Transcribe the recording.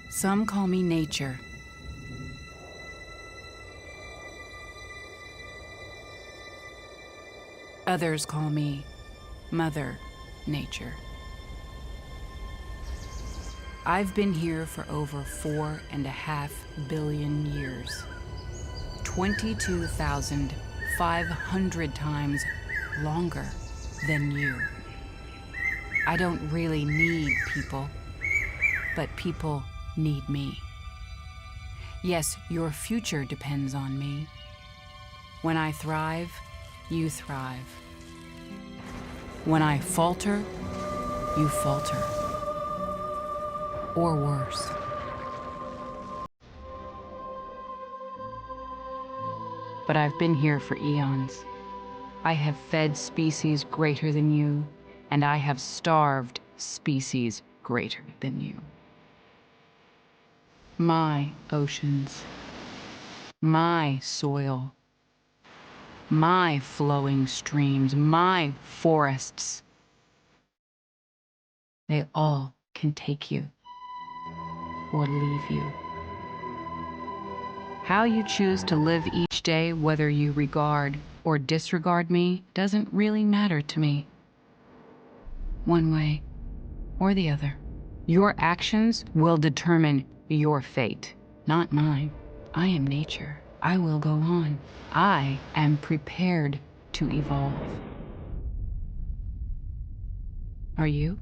Some call me nature. Others call me Mother Nature. I've been here for over 4.5 billion years. 22,500 times longer than you. I don't really need people, but people need me. Yes, your future depends on me. When I thrive, you thrive. When I falter, you falter. Or worse. But I've been here for eons. I have fed species greater than you, and I have starved species greater than you. My oceans, my soil, my flowing streams, my forests, they all can take you or leave you. How you choose to live each day, whether you regard or disregard me, doesn't really matter to me. One way or the other. Your actions will determine your fate, not mine. I am nature. I will go on. I am prepared to evolve. Are you?